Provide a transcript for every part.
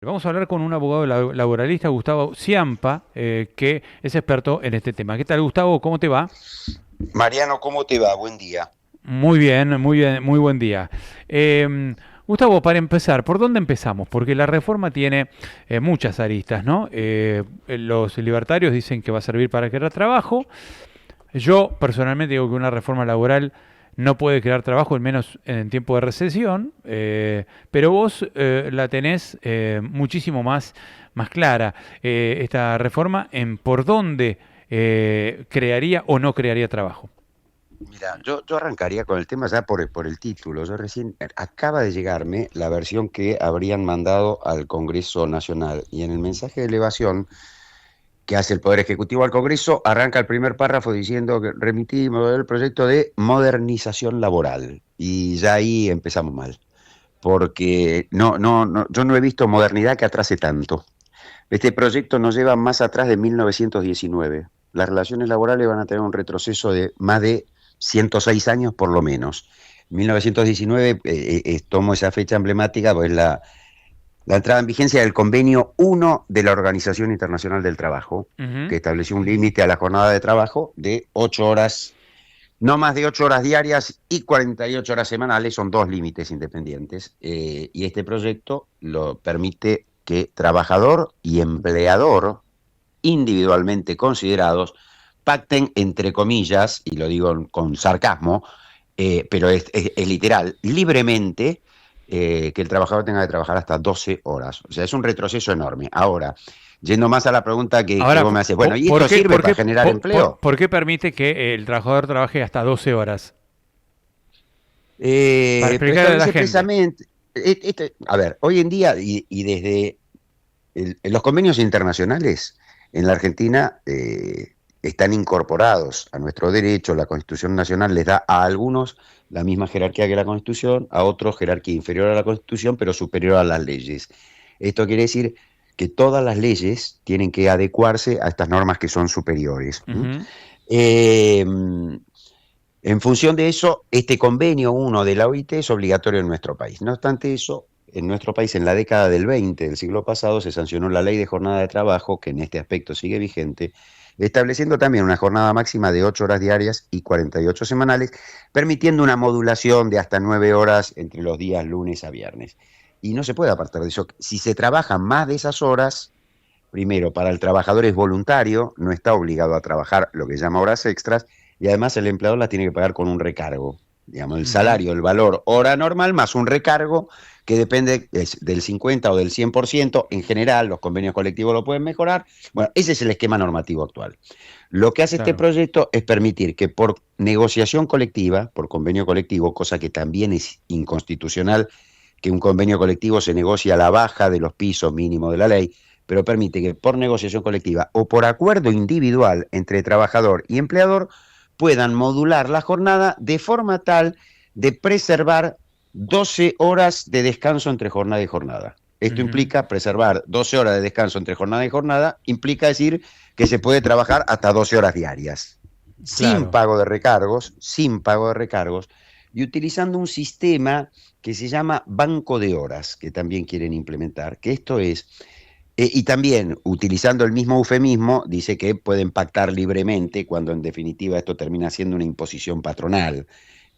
Vamos a hablar con un abogado laboralista, Gustavo Ciampa, que es experto en este tema. ¿Qué tal, Gustavo? ¿Cómo te va? Mariano, ¿cómo te va? Buen día. Muy bien, muy buen día. Gustavo, para empezar, ¿por dónde empezamos? Porque la reforma tiene muchas aristas, ¿no? Los libertarios dicen que va a servir para crear trabajo. Yo personalmente digo que una reforma laboral no puede crear trabajo, al menos en tiempo de recesión, pero vos la tenés muchísimo más clara, esta reforma, en por dónde crearía o no crearía trabajo. Mira, yo arrancaría con el tema ya por el título. Yo recién acaba de llegarme la versión que habrían mandado al Congreso Nacional y en el mensaje de elevación que hace el Poder Ejecutivo al Congreso arranca el primer párrafo diciendo que remitimos el proyecto de modernización laboral y ya ahí empezamos mal, porque yo no he visto modernidad que atrase tanto. Este proyecto nos lleva más atrás de 1919. Las relaciones laborales van a tener un retroceso de más de 106 años por lo menos. 1919, tomo esa fecha emblemática, pues la entrada en vigencia del convenio 1 de la Organización Internacional del Trabajo, Ujú. que estableció un límite a la jornada de trabajo de 8 horas, no más de 8 horas diarias y 48 horas semanales, son dos límites independientes, y este proyecto lo permite que trabajador y empleador individualmente considerados pacten, entre comillas, y lo digo con sarcasmo, pero es literal, libremente, que el trabajador tenga que trabajar hasta 12 horas. O sea, es un retroceso enorme. Ahora, yendo más a la pregunta que Ahora, vos me haces, bueno, ¿y ¿por esto qué, sirve para generar empleo? por qué permite que el trabajador trabaje hasta 12 horas? Para explicarle a la Establece gente. expresamente, a ver, hoy en día y desde los convenios internacionales en la Argentina están incorporados a nuestro derecho. La Constitución Nacional les da a algunos la misma jerarquía que la Constitución, a otros jerarquía inferior a la Constitución, pero superior a las leyes. Esto quiere decir que todas las leyes tienen que adecuarse a estas normas que son superiores. ¿M? Ujú. Eh, en función de eso, este convenio 1 de la OIT es obligatorio en nuestro país. No obstante eso, en nuestro país, en la década del 20 del siglo pasado, se sancionó la ley de jornada de trabajo, que en este aspecto sigue vigente, estableciendo también una jornada máxima de 8 horas diarias y 48 semanales, permitiendo una modulación de hasta 9 horas entre los días lunes a viernes. Y no se puede apartar de eso. Si se trabaja más de esas horas, primero, para el trabajador es voluntario, no está obligado a trabajar lo que se llama horas extras, y además el empleador las tiene que pagar con un recargo. Digamos, el Ujú. salario, el valor hora normal, más un recargo que depende del 50 o del 100%. En general, los convenios colectivos lo pueden mejorar. Bueno, ese es el esquema normativo actual. Lo que hace este Claro. proyecto es permitir que por negociación colectiva, por convenio colectivo, cosa que también es inconstitucional, que un convenio colectivo se negocie a la baja de los pisos mínimos de la ley, pero permite que por negociación colectiva o por acuerdo individual entre trabajador y empleador puedan modular la jornada de forma tal de preservar 12 horas de descanso entre jornada y jornada. Esto Ujú. implica preservar 12 horas de descanso entre jornada y jornada, implica decir que se puede trabajar hasta 12 horas diarias, Claro. sin pago de recargos, y utilizando un sistema que se llama banco de horas, que también quieren implementar, que esto es y también, utilizando el mismo eufemismo, dice que pueden pactar libremente, cuando en definitiva esto termina siendo una imposición patronal.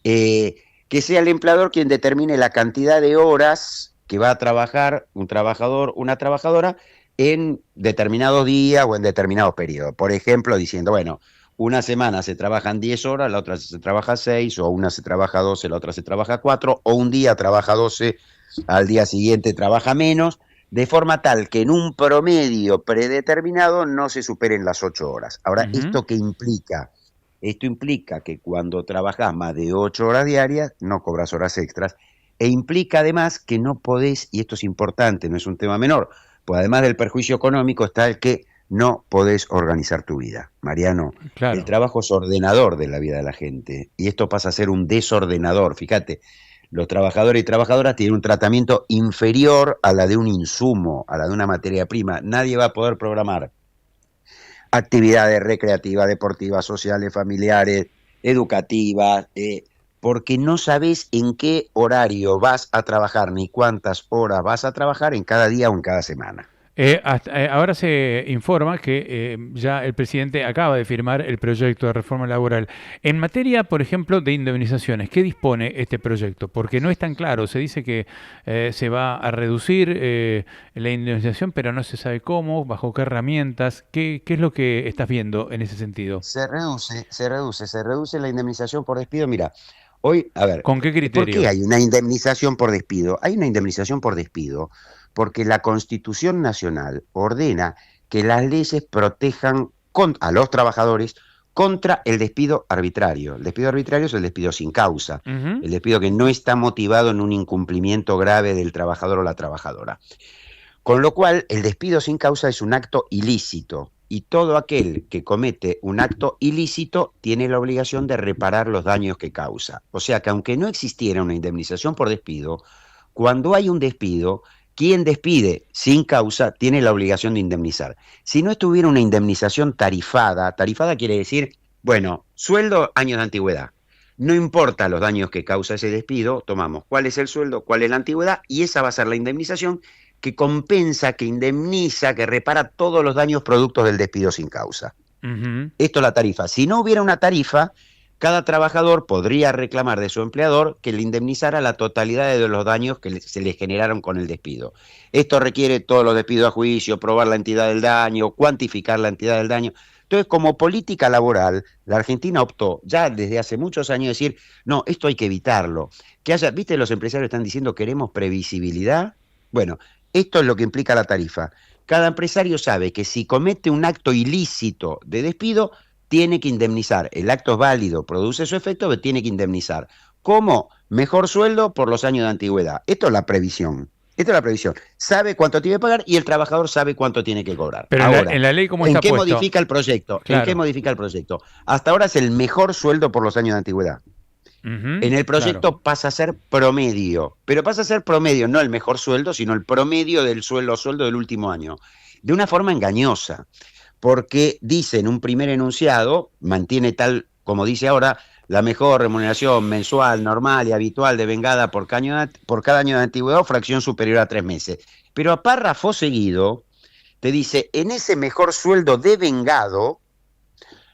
Eh, que sea el empleador quien determine la cantidad de horas que va a trabajar un trabajador, una trabajadora, en determinados días o en determinados periodos. Por ejemplo, diciendo, bueno, una semana se trabajan 10 horas, la otra se trabaja 6, o una se trabaja 12, la otra se trabaja 4, o un día trabaja 12, al día siguiente trabaja menos, de forma tal que en un promedio predeterminado no se superen las 8 horas. Ahora, Ujú. ¿esto qué implica? Esto implica que cuando trabajas más de 8 horas diarias, no cobras horas extras, e implica además que no podés, y esto es importante, no es un tema menor, pues además del perjuicio económico está el que no podés organizar tu vida. Mariano, el Claro. trabajo es ordenador de la vida de la gente, y esto pasa a ser un desordenador. Fíjate, los trabajadores y trabajadoras tienen un tratamiento inferior a la de un insumo, a la de una materia prima. Nadie va a poder programar actividades recreativas, deportivas, sociales, familiares, educativas, porque no sabes en qué horario vas a trabajar ni cuántas horas vas a trabajar en cada día o en cada semana. Ahora se informa que ya el presidente acaba de firmar el proyecto de reforma laboral. En materia, por ejemplo, de indemnizaciones, ¿qué dispone este proyecto? Porque no es tan claro. Se dice que se va a reducir la indemnización, pero no se sabe cómo, bajo qué herramientas. ¿Qué es lo que estás viendo en ese sentido? Se reduce la indemnización por despido. Mira, hoy, a ver, ¿Con qué ¿por qué criterio? hay una indemnización por despido? Hay una indemnización por despido porque la Constitución Nacional ordena que las leyes protejan a los trabajadores contra el despido arbitrario. El despido arbitrario es el despido sin causa, Ujú. el despido que no está motivado en un incumplimiento grave del trabajador o la trabajadora. Con lo cual, el despido sin causa es un acto ilícito y todo aquel que comete un acto ilícito tiene la obligación de reparar los daños que causa. O sea que aunque no existiera una indemnización por despido, cuando hay un despido, quien despide sin causa tiene la obligación de indemnizar. Si no estuviera una indemnización tarifada, tarifada quiere decir, bueno, sueldo, años de antigüedad. No importa los daños que causa ese despido, tomamos cuál es el sueldo, cuál es la antigüedad y esa va a ser la indemnización que compensa, que indemniza, que repara todos los daños productos del despido sin causa. Ujú. Esto es la tarifa. Si no hubiera una tarifa, cada trabajador podría reclamar de su empleador que le indemnizara la totalidad de los daños que se le generaron con el despido. Esto requiere todos los despidos a juicio, probar la entidad del daño, cuantificar la entidad del daño. Entonces, como política laboral, la Argentina optó ya desde hace muchos años decir, no, esto hay que evitarlo. Que haya, viste, los empresarios están diciendo queremos previsibilidad. Bueno, esto es lo que implica la tarifa. Cada empresario sabe que si comete un acto ilícito de despido, tiene que indemnizar. El acto es válido, produce su efecto, pero tiene que indemnizar. ¿Cómo? Mejor sueldo por los años de antigüedad. Esto es la previsión. Esto es la previsión. Sabe cuánto tiene que pagar y el trabajador sabe cuánto tiene que cobrar. Pero Ahora, en la ley, ¿cómo ¿en está qué puesto? modifica el proyecto? ¿En qué Claro. modifica el proyecto? Hasta ahora es el mejor sueldo por los años de antigüedad. Ujú. En el Claro. proyecto pasa a ser promedio, pero pasa a ser promedio, no el mejor sueldo, sino el promedio del sueldo del último año, de una forma engañosa, porque dice en un primer enunciado, mantiene tal como dice ahora, la mejor remuneración mensual, normal y habitual devengada por cada año de antigüedad o fracción superior a 3 meses. Pero a párrafo seguido te dice, en ese mejor sueldo devengado,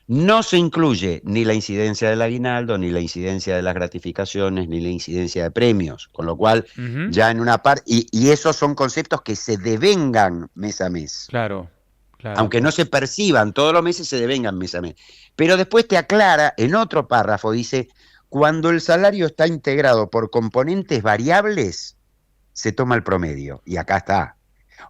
no se incluye ni la incidencia del aguinaldo, ni la incidencia de las gratificaciones, ni la incidencia de premios, con lo cual Ujú. ya en una parte, y esos son conceptos que se devengan mes a mes, Claro. Claro. aunque no se perciban todos los meses, se devengan mes a mes. Pero después te aclara, en otro párrafo, dice, cuando el salario está integrado por componentes variables, se toma el promedio, y acá está.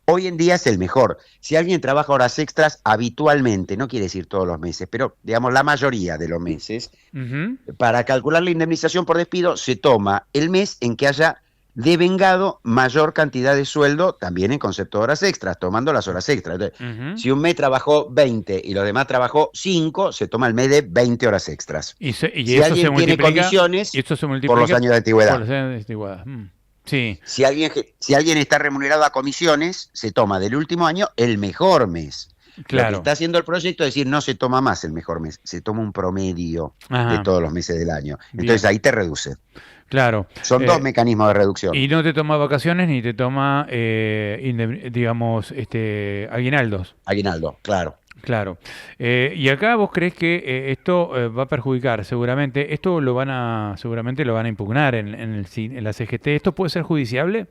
Hoy en día es el mejor. Si alguien trabaja horas extras habitualmente, no quiere decir todos los meses, pero digamos la mayoría de los meses, Ujú. para calcular la indemnización por despido se toma el mes en que haya devengado mayor cantidad de sueldo, también en concepto de horas extras, tomando las horas extras. Entonces, Ujú. si un mes trabajó 20 y los demás trabajó 5, se toma el mes de 20 horas extras. Y Si eso se alguien tiene multiplica, y comisiones, esto se por los multiplica años de por antigüedad. los años de antigüedad. Mm. Sí, Si alguien está remunerado a comisiones, se toma del último año el mejor mes. Lo que claro. está haciendo el proyecto es decir, no se toma más el mejor mes, se toma un promedio de Ajá, todos los meses del año. Entonces bien, ahí te reduce. claro. Son dos Eh, mecanismos de reducción. y no te toma vacaciones ni te toma, digamos, aguinaldos. Aguinaldo, claro. Claro. Y acá vos crees que esto va a perjudicar, seguramente. Esto seguramente lo van a impugnar en la CGT. ¿Esto puede ser judiciable?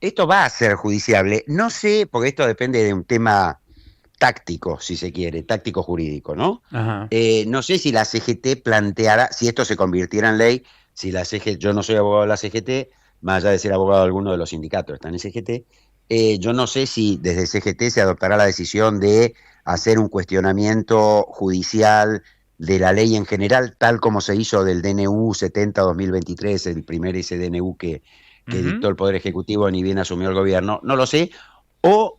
Esto va a ser judiciable. No sé, porque esto depende de un tema táctico, si se quiere, táctico jurídico, ¿no? Ajá. No sé si la CGT planteará, si esto se convirtiera en ley, si la CGT, yo no soy abogado de la CGT, más allá de ser abogado de alguno de los sindicatos, están en CGT, yo no sé si desde CGT se adoptará la decisión de hacer un cuestionamiento judicial de la ley en general, tal como se hizo del DNU 70-2023, el primer SDNU que Ujú. dictó el Poder Ejecutivo ni bien asumió el gobierno, no lo sé, o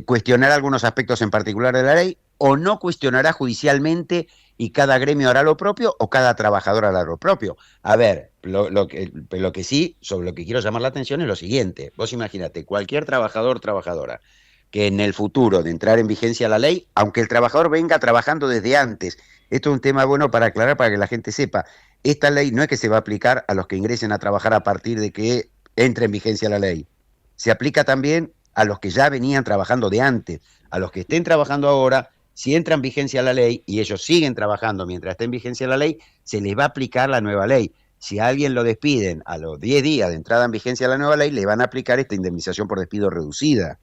cuestionar algunos aspectos en particular de la ley, o no cuestionará judicialmente y cada gremio hará lo propio o cada trabajador hará lo propio. A ver, lo que sí, sobre lo que quiero llamar la atención es lo siguiente. Vos imagínate, cualquier trabajador, trabajadora, que en el futuro de entrar en vigencia la ley, aunque el trabajador venga trabajando desde antes Esto es un tema bueno para aclarar, para que la gente sepa. Esta ley no es que se va a aplicar a los que ingresen a trabajar a partir de que entre en vigencia la ley. Se aplica también a los que ya venían trabajando de antes, a los que estén trabajando ahora. Si entra en vigencia la ley y ellos siguen trabajando mientras esté en vigencia la ley, se les va a aplicar la nueva ley. Si a alguien lo despiden a los 10 días de entrada en vigencia la nueva ley, le van a aplicar esta indemnización por despido reducida.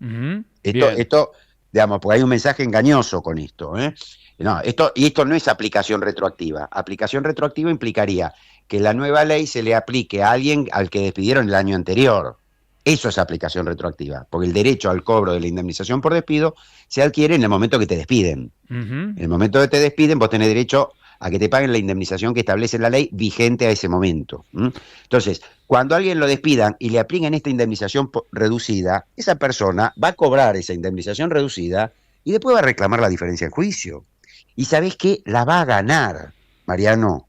Ujú, Esto, bien. esto, digamos, porque hay un mensaje engañoso con esto, ¿eh? No, esto no es aplicación retroactiva. Aplicación retroactiva implicaría que la nueva ley se le aplique a alguien al que despidieron el año anterior. Eso es aplicación retroactiva, porque el derecho al cobro de la indemnización por despido se adquiere en el momento que te despiden. Ujú, En el momento que te despiden, vos tenés derecho a que te paguen la indemnización que establece la ley vigente a ese momento. ¿M? Entonces, cuando a alguien lo despidan y le apliquen esta indemnización reducida, esa persona va a cobrar esa indemnización reducida y después va a reclamar la diferencia en juicio. Y sabés qué, la va a ganar, Mariano.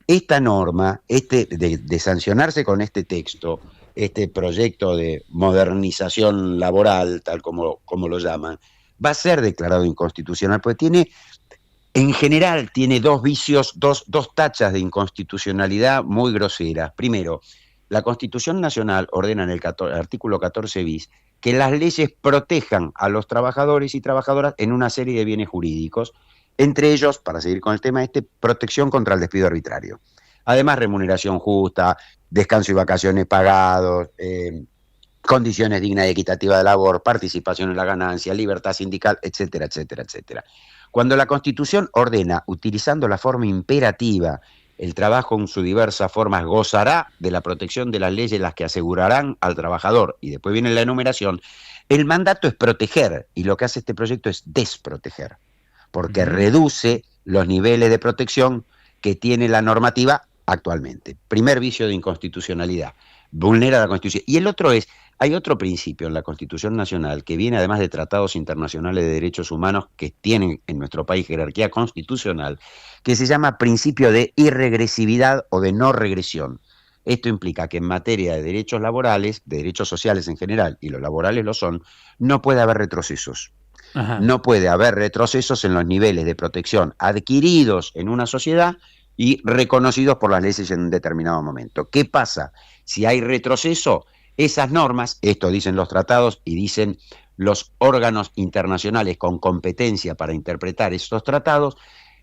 Esta norma, de sancionarse con este texto, este proyecto de modernización laboral, tal como lo llaman, va a ser declarado inconstitucional, porque en general tiene dos vicios, dos tachas de inconstitucionalidad muy groseras. Primero, la Constitución Nacional ordena en el artículo 14 bis que las leyes protejan a los trabajadores y trabajadoras en una serie de bienes jurídicos, entre ellos, para seguir con el tema protección contra el despido arbitrario. Además, remuneración justa, descanso y vacaciones pagados, condiciones dignas y equitativas de labor, participación en la ganancia, libertad sindical, etcétera, etcétera, etcétera. Cuando la Constitución ordena, utilizando la forma imperativa, el trabajo en sus diversas formas gozará de la protección de las leyes las que asegurarán al trabajador, y después viene la enumeración, el mandato es proteger, y lo que hace este proyecto es desproteger, porque ujú. reduce los niveles de protección que tiene la normativa actualmente. Primer vicio de inconstitucionalidad, vulnera la Constitución. Y el otro es, hay otro principio en la Constitución Nacional que viene además de tratados internacionales de derechos humanos que tienen en nuestro país jerarquía constitucional, que se llama principio de irregresividad o de no regresión. Esto implica que en materia de derechos laborales, de derechos sociales en general, y los laborales lo son, no puede haber retrocesos. Ajá. No puede haber retrocesos en los niveles de protección adquiridos en una sociedad y reconocidos por las leyes en un determinado momento. ¿Qué pasa? Si hay retroceso, esas normas, esto dicen los tratados y dicen los órganos internacionales con competencia para interpretar esos tratados,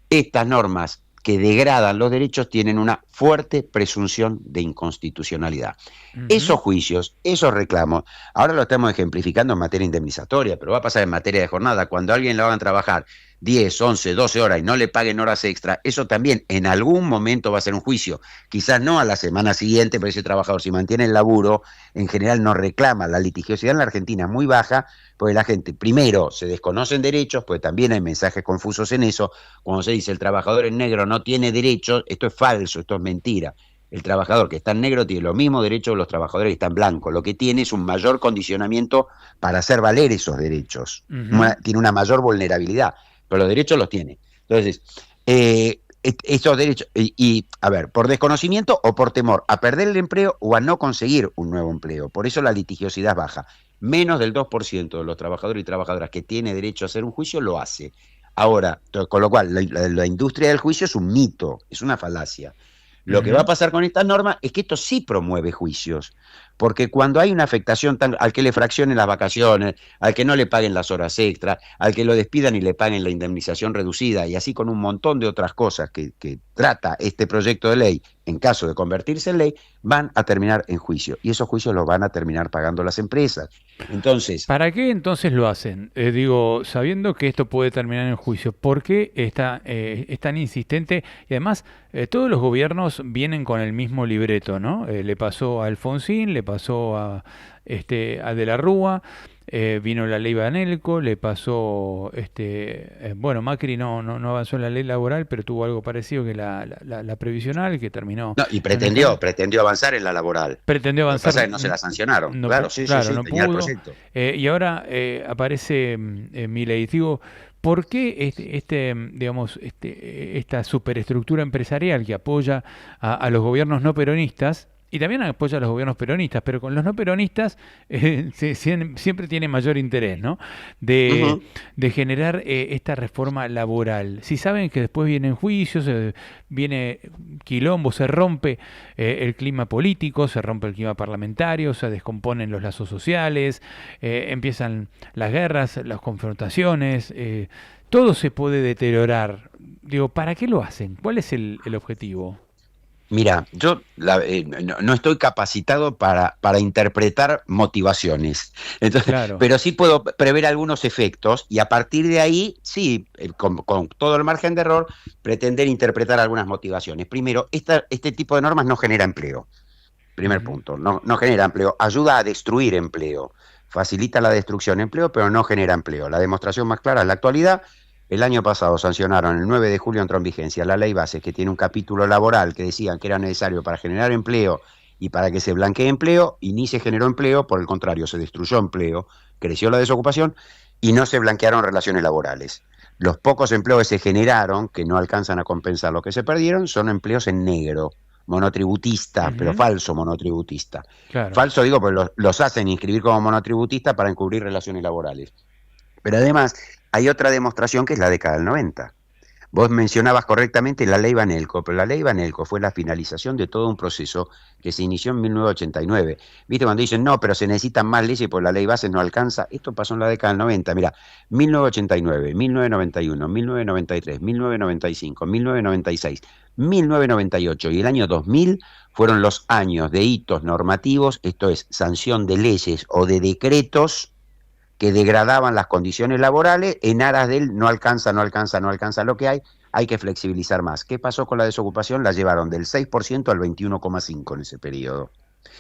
estas normas que degradan los derechos tienen una fuerte presunción de inconstitucionalidad. Ujú. Esos juicios, esos reclamos, ahora lo estamos ejemplificando en materia indemnizatoria, pero va a pasar en materia de jornada. Cuando a alguien lo hagan trabajar 10, 11, 12 horas y no le paguen horas extra, eso también en algún momento va a ser un juicio. Quizás no a la semana siguiente, pero ese trabajador, si mantiene el laburo, en general no reclama. La litigiosidad en la Argentina es muy baja, porque la gente, primero, se desconocen derechos, pues también hay mensajes confusos en eso. Cuando se dice el trabajador en negro no tiene derechos, esto es falso, esto es mentira. El trabajador que está en negro tiene los mismos derechos que los trabajadores que están en blanco. Lo que tiene es un mayor condicionamiento para hacer valer esos derechos. Ujú. Tiene una mayor vulnerabilidad, pero los derechos los tiene. Entonces, esos derechos, a ver, por desconocimiento o por temor a perder el empleo o a no conseguir un nuevo empleo. Por eso la litigiosidad baja. Menos del 2% de los trabajadores y trabajadoras que tiene derecho a hacer un juicio lo hace. Ahora, con lo cual, la industria del juicio es un mito, es una falacia. Lo que va a Ujú. pasar con esta norma es que esto sí promueve juicios, porque cuando hay una afectación al que le fraccionen las vacaciones, al que no le paguen las horas extras, al que lo despidan y le paguen la indemnización reducida, y así con un montón de otras cosas que trata este proyecto de ley, en caso de convertirse en ley, van a terminar en juicio, y esos juicios los van a terminar pagando las empresas. Entonces, ¿Para qué entonces lo hacen? Digo, sabiendo que esto puede terminar en juicio, ¿por qué es tan insistente? Y además, todos los gobiernos vienen con el mismo libreto, ¿no? Le pasó a Alfonsín, le pasó a De la Rúa, vino la ley Banelco, le pasó, bueno, Macri no avanzó en la ley laboral, pero tuvo algo parecido que la previsional, que terminó no, y en un escándalo. pretendió avanzar en la laboral. Pretendió Lo que avanzar, pasa es que no se la sancionaron. no, Claro, sí, sí, claro, sí, no tenía el pudo. proyecto. Y ahora aparece Milei. Digo, ¿por qué digamos, esta superestructura empresarial que apoya a los gobiernos no peronistas y también apoya a los gobiernos peronistas, pero con los no peronistas siempre tiene mayor interés, ¿no? De, Ujú. de generar esta reforma laboral. Si saben que después vienen juicios, viene quilombo, se rompe el clima político, se rompe el clima parlamentario, se descomponen los lazos sociales, empiezan las guerras, las confrontaciones, todo se puede deteriorar. Digo, ¿para qué lo hacen? ¿Cuál es el objetivo? Mira, yo no estoy capacitado para interpretar motivaciones. Entonces, Claro. pero sí puedo prever algunos efectos y a partir de ahí, sí, con todo el margen de error, pretender interpretar algunas motivaciones. Primero, este tipo de normas no genera empleo. Primer Ujú. punto, no genera empleo, ayuda a destruir empleo, facilita la destrucción de empleo, pero no genera empleo. La demostración más clara en la actualidad, el año pasado sancionaron, el 9 de julio entró en vigencia la ley base que tiene un capítulo laboral que decían que era necesario para generar empleo y para que se blanquee empleo, y ni se generó empleo, por el contrario, se destruyó empleo, creció la desocupación y no se blanquearon relaciones laborales. Los pocos empleos que se generaron, que no alcanzan a compensar lo que se perdieron, son empleos en negro, monotributista, pero Ujú. falso monotributista. Claro. Falso digo, porque los hacen inscribir como monotributista para encubrir relaciones laborales. Pero además hay otra demostración que es la década del 90. Vos mencionabas correctamente la ley Banelco, pero la ley Banelco fue la finalización de todo un proceso que se inició en 1989. ¿Viste cuando dicen, no, pero se necesitan más leyes porque la ley base no alcanza? Esto pasó en la década del 90. Mira, 1989, 1991, 1993, 1995, 1996, 1998 y el año 2000 fueron los años de hitos normativos, esto es, sanción de leyes o de decretos que degradaban las condiciones laborales en aras del no alcanza, no alcanza, no alcanza lo que hay que flexibilizar más. ¿Qué pasó con la desocupación? La llevaron del 6% al 21,5% en ese periodo.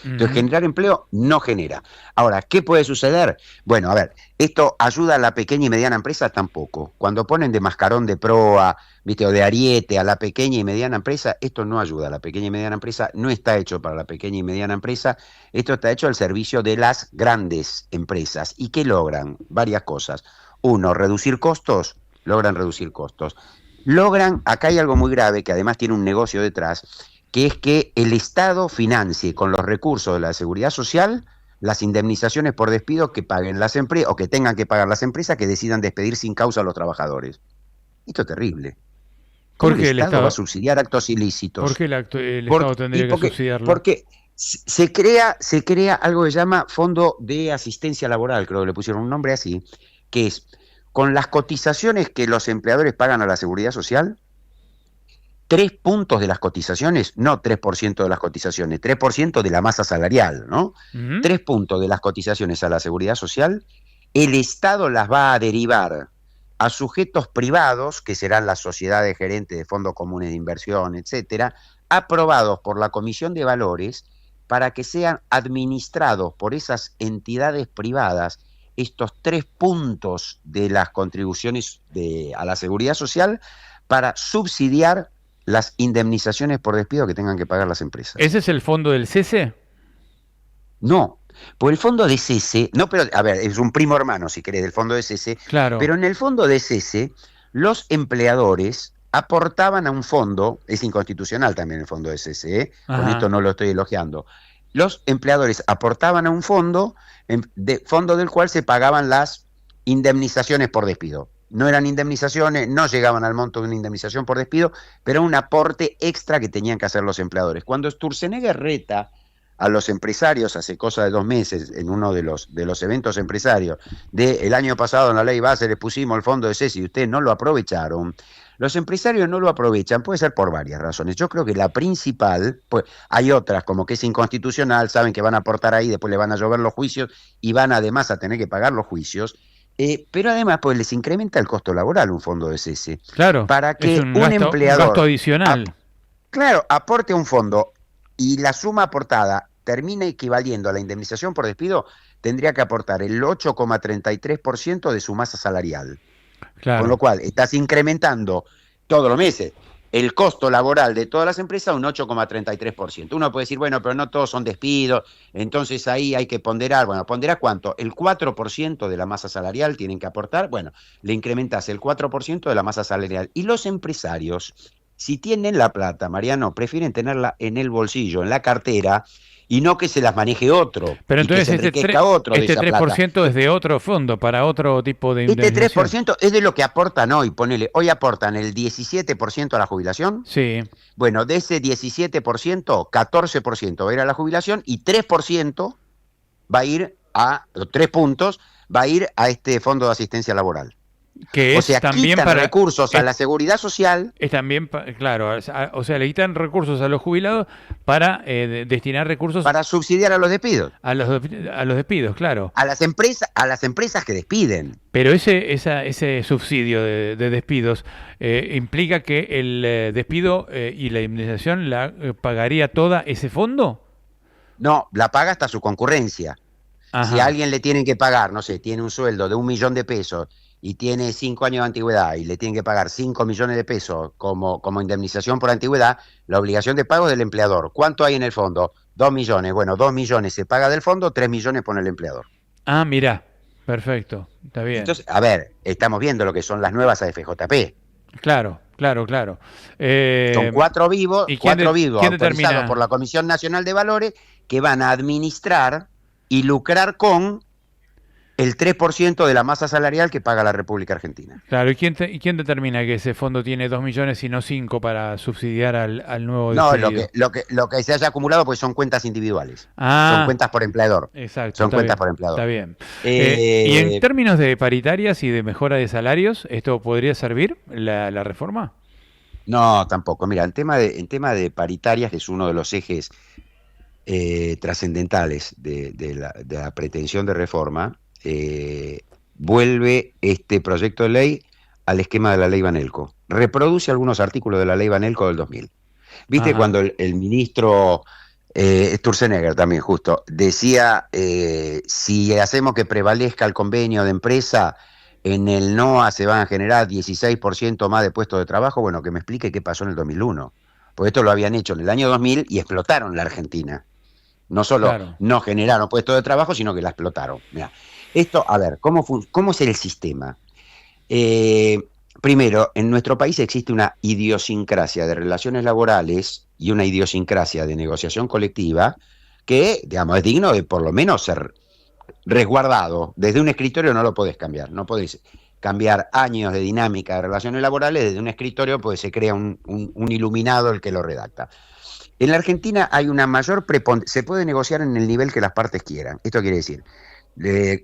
Entonces, Ujú. generar empleo no genera. Ahora, ¿qué puede suceder? Bueno, a ver, ¿esto ayuda a la pequeña y mediana empresa? Tampoco. Cuando ponen de mascarón de proa, ¿viste? O de ariete a la pequeña y mediana empresa, esto no ayuda a la pequeña y mediana empresa, no está hecho para la pequeña y mediana empresa, esto está hecho al servicio de las grandes empresas. ¿Y qué logran? Varias cosas. Uno, reducir costos, logran reducir costos. Logran, acá hay algo muy grave que además tiene un negocio detrás, que es que el Estado financie con los recursos de la seguridad social las indemnizaciones por despido que paguen las empresas o que tengan que pagar las empresas que decidan despedir sin causa a los trabajadores. Esto es terrible. ¿Cómo ¿Por el qué el Estado va a Estado, subsidiar actos por ilícitos? qué el Estado Y tendría que subsidiarlo? porque se crea algo que se llama Fondo de Asistencia Laboral, creo que le pusieron un nombre así, que es con las cotizaciones que los empleadores pagan a la seguridad social, 3 puntos de las cotizaciones, no 3% de las cotizaciones, 3% de la masa salarial, ¿no? Ujú. 3 puntos de las cotizaciones a la seguridad social, el Estado las va a derivar a sujetos privados, que serán las sociedades gerentes de fondos comunes de inversión, etcétera, aprobados por la Comisión de Valores para que sean administrados por esas entidades privadas estos 3 puntos de las contribuciones a la seguridad social para subsidiar las indemnizaciones por despido que tengan que pagar las empresas. ¿Ese es el fondo del cese? No, por el fondo de cese, no, pero a ver, es un primo hermano, si querés, del fondo de cese, Claro. pero en el fondo de cese, los empleadores aportaban a un fondo, es inconstitucional también el fondo de cese, ¿eh? Con esto Ajá. no lo estoy elogiando. Los empleadores aportaban a un fondo, fondo del cual se pagaban las indemnizaciones por despido. No eran indemnizaciones, no llegaban al monto de una indemnización por despido, pero un aporte extra que tenían que hacer los empleadores. Cuando Sturzenegger reta a los empresarios hace cosa de 2 meses en uno de los eventos empresarios del año pasado en la ley base les pusimos el fondo de cese y ustedes no lo aprovecharon. Los empresarios no lo aprovechan, puede ser por varias razones. Yo creo que la principal, pues hay otras como que es inconstitucional, saben que van a aportar ahí, después le van a llover los juicios y van además a tener que pagar los juicios. Pero además pues les incrementa el costo laboral un fondo de cese Claro. para Es que un un gasto empleador, adicional. claro, aporte un fondo y la suma aportada termina equivaliendo a la indemnización por despido, tendría que aportar el 8,33% de su masa salarial. Con lo Claro. cual, estás incrementando todos los meses el costo laboral de todas las empresas un 8,33%. Uno puede decir, bueno, pero no todos son despidos, entonces ahí hay que ponderar. Bueno, ¿ponderar cuánto? El 4% de la masa salarial tienen que aportar. Bueno, le incrementas el 4% de la masa salarial. Y los empresarios, si tienen la plata, Mariano, prefieren tenerla en el bolsillo, en la cartera, y no que se las maneje otro Pero y que entonces se enriquezca otro de este esa tres por plata. ciento es de otro fondo, para otro tipo de Este indemnización. 3% es de lo que aportan hoy, ponele, hoy aportan el 17% a la jubilación. Sí. Bueno, de ese 17%, 14% va a ir a la jubilación y 3% va a ir a, o 3 puntos, va a ir a este fondo de asistencia laboral. Que O es sea, también quitan para... recursos a la seguridad social. Es también, claro, o sea, le quitan recursos a los jubilados para destinar recursos Para subsidiar a los despidos, a los despidos, claro. a las empresas que despiden. Pero ese subsidio de despidos implica que el despido y la indemnización la pagaría toda ese fondo. No, la paga hasta su concurrencia. Si a Ajá. alguien le tienen que pagar, no sé, tiene un sueldo de 1 millón de pesos y tiene 5 años de antigüedad y le tienen que pagar 5 millones de pesos como indemnización por antigüedad, la obligación de pago es del empleador. ¿Cuánto hay en el fondo? 2 millones. Bueno, 2 millones se paga del fondo, 3 millones pone el empleador. Ah, mirá. Perfecto. Está bien. Entonces, a ver, estamos viendo lo que son las nuevas AFJP. Claro, claro, claro. Son cuatro vivos, ¿Y cuatro vivos quién autorizados por determina? la Comisión Nacional de Valores que van a administrar y lucrar con el 3% de la masa salarial que paga la República Argentina. Claro, y quién determina que ese fondo tiene 2 millones y no 5 para subsidiar al nuevo No, lo que, despedido? lo que, lo que se haya acumulado pues son cuentas individuales, son Ah, cuentas por empleador, exacto, son está cuentas bien, por está empleador. bien. Y en Eh, términos de paritarias y de mejora de salarios, ¿esto podría servir la reforma? no, tampoco. Mira, en tema de paritarias, que es uno de los ejes trascendentales de la pretensión de reforma, vuelve este proyecto de ley al esquema de la ley Banelco. Reproduce algunos artículos de la ley Banelco del 2000. ¿Viste Ajá. cuando el ministro Sturzenegger también justo decía, si hacemos que prevalezca el convenio de empresa, en el NOA se van a generar 16% más de puestos de trabajo? Bueno, que me explique qué pasó en el 2001. Porque esto lo habían hecho en el año 2000 y explotaron la Argentina. No solo Claro. no generaron puestos de trabajo, sino que la explotaron. Mirá, esto, a ver, ¿cómo es el sistema? Eh, Primero, en nuestro país existe una idiosincrasia de relaciones laborales y una idiosincrasia de negociación colectiva que, digamos, es digno de por lo menos ser resguardado. Desde un escritorio no lo podés cambiar, no podés cambiar años de dinámica de relaciones laborales desde un escritorio, pues se crea un iluminado el que lo redacta. En la Argentina hay una mayor preponderancia, se puede negociar en el nivel que las partes quieran. Esto quiere decir,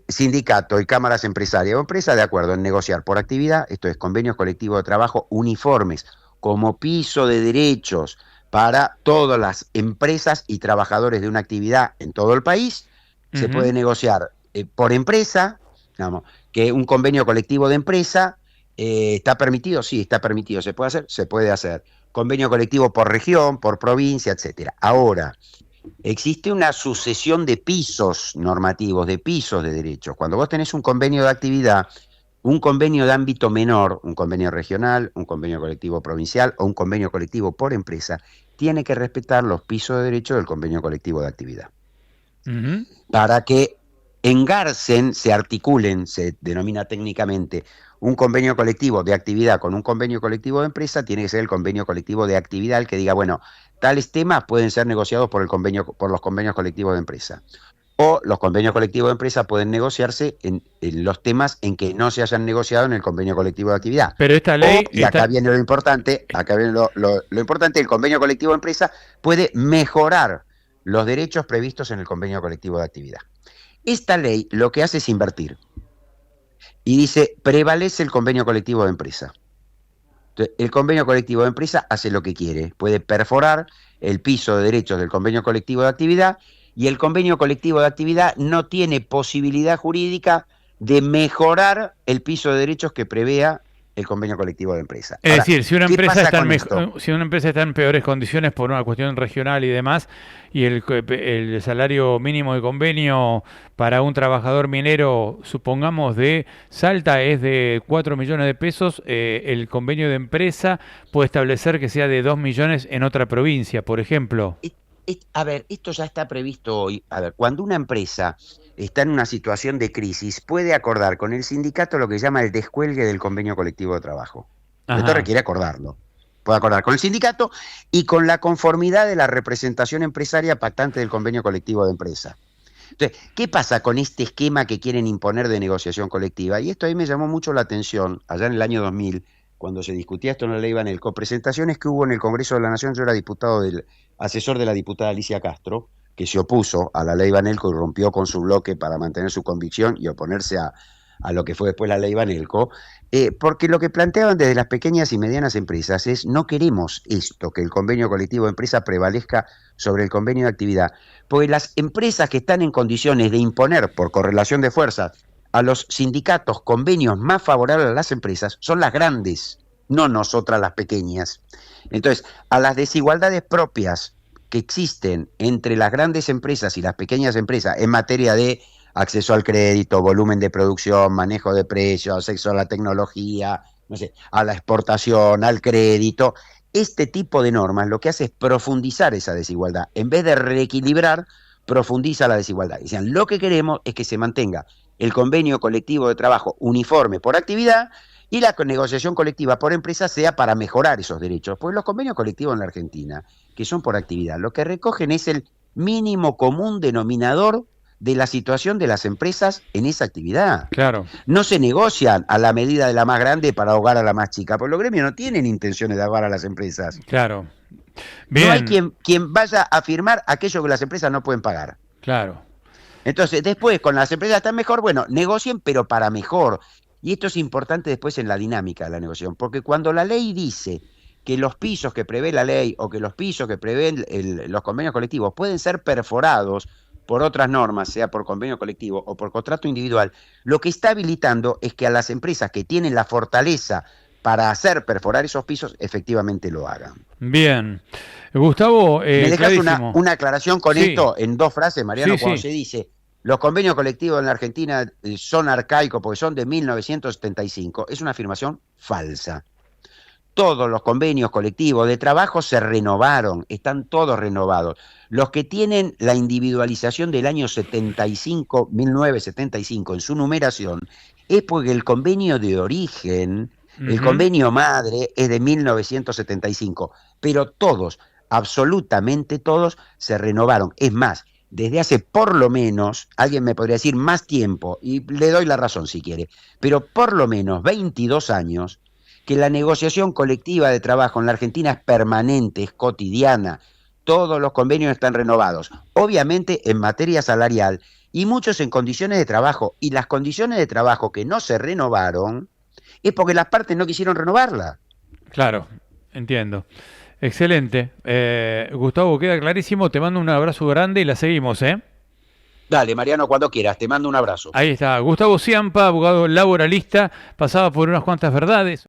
sindicato y cámaras empresarias o empresas de acuerdo en negociar por actividad, esto es convenios colectivos de trabajo uniformes, como piso de derechos para todas las empresas y trabajadores de una actividad en todo el país. Se Ujú. puede negociar por empresa, digamos, que un convenio colectivo de empresa está permitido, sí, está permitido, se puede hacer. Convenio colectivo por región, por provincia, etcétera. Ahora, existe una sucesión de pisos normativos, de pisos de derechos. Cuando vos tenés un convenio de actividad, un convenio de ámbito menor, un convenio regional, un convenio colectivo provincial o un convenio colectivo por empresa, tiene que respetar los pisos de derechos del convenio colectivo de actividad. Ujú. Para que engarcen, se articulen, se denomina técnicamente, un convenio colectivo de actividad con un convenio colectivo de empresa, tiene que ser el convenio colectivo de actividad el que diga, bueno, tales temas pueden ser negociados por los convenios colectivos de empresa. O los convenios colectivos de empresa pueden negociarse en los temas en que no se hayan negociado en el convenio colectivo de actividad. Pero esta O, ley, y acá viene lo importante, lo importante, el convenio colectivo de empresa puede mejorar los derechos previstos en el convenio colectivo de actividad. Esta ley lo que hace es invertir y dice, prevalece el convenio colectivo de empresa. Entonces, el convenio colectivo de empresa hace lo que quiere, puede perforar el piso de derechos del convenio colectivo de actividad y el convenio colectivo de actividad no tiene posibilidad jurídica de mejorar el piso de derechos que prevea el convenio colectivo de empresa. es Ahora, decir, ¿qué pasa con esto? si una empresa está en peores condiciones por una cuestión regional y demás, y el salario mínimo de convenio para un trabajador minero, supongamos de Salta, es de 4 millones de pesos, el convenio de empresa puede establecer que sea de 2 millones en otra provincia, por ejemplo. A ver, esto ya está previsto hoy. A ver, cuando una empresa está en una situación de crisis, puede acordar con el sindicato lo que llama el descuelgue del convenio colectivo de trabajo. Esto Ajá. requiere acordarlo. puede acordar con el sindicato y con la conformidad de la representación empresaria pactante del convenio colectivo de empresa. Entonces, ¿qué pasa con este esquema que quieren imponer de negociación colectiva? Y esto ahí me llamó mucho la atención, allá en el año 2000, cuando se discutía esto en la ley Banelco, presentaciones que hubo en el Congreso de la Nación. Yo era asesor de la diputada Alicia Castro, que se opuso a la ley Banelco y rompió con su bloque para mantener su convicción y oponerse a lo que fue después la ley Banelco, porque lo que planteaban desde las pequeñas y medianas empresas es: no queremos esto, que el convenio colectivo de empresa prevalezca sobre el convenio de actividad, porque las empresas que están en condiciones de imponer por correlación de fuerzas a los sindicatos convenios más favorables a las empresas son las grandes, no nosotras las pequeñas. Entonces, a las desigualdades propias que existen entre las grandes empresas y las pequeñas empresas en materia de acceso al crédito, volumen de producción, manejo de precios, acceso a la tecnología, no sé, a la exportación, al crédito. Este tipo de normas lo que hace es profundizar esa desigualdad. En vez de reequilibrar, profundiza la desigualdad. Dicen, lo que queremos es que se mantenga el convenio colectivo de trabajo uniforme por actividad y la negociación colectiva por empresa sea para mejorar esos derechos. Pues los convenios colectivos en la Argentina, que son por actividad, lo que recogen es el mínimo común denominador de la situación de las empresas en esa actividad. Claro. No se negocian a la medida de la más grande para ahogar a la más chica, porque los gremios no tienen intenciones de ahogar a las empresas. Claro. Bien. No hay quien vaya a firmar aquello que las empresas no pueden pagar. Claro. Entonces, después, con las empresas están mejor, bueno, negocien, pero para mejor. Y esto es importante después en la dinámica de la negociación, porque cuando la ley dice que los pisos que prevé la ley o que los pisos que prevén los convenios colectivos pueden ser perforados por otras normas, sea por convenio colectivo o por contrato individual, lo que está habilitando es que a las empresas que tienen la fortaleza para hacer perforar esos pisos, efectivamente lo hagan. Bien. Gustavo, ¿Me dejas una aclaración con esto en 2 frases, Mariano? Sí, Cuando sí. se dice los convenios colectivos en la Argentina son arcaicos porque son de 1975, es una afirmación falsa. Todos los convenios colectivos de trabajo se renovaron, están todos renovados. Los que tienen la individualización del año 75, 1975 en su numeración, es porque el convenio de origen, el convenio madre, es de 1975, pero todos, absolutamente todos, se renovaron. Es más, desde hace por lo menos, alguien me podría decir más tiempo, y le doy la razón si quiere, pero por lo menos 22 años, que la negociación colectiva de trabajo en la Argentina es permanente, es cotidiana. Todos los convenios están renovados, obviamente en materia salarial y muchos en condiciones de trabajo. Y las condiciones de trabajo que no se renovaron es porque las partes no quisieron renovarla. Claro, entiendo. Excelente. Gustavo, queda clarísimo. Te mando un abrazo grande y la seguimos, ¿eh? Dale, Mariano, cuando quieras. Te mando un abrazo. Ahí está. Gustavo Ciampa, abogado laboralista, pasaba por unas cuantas verdades.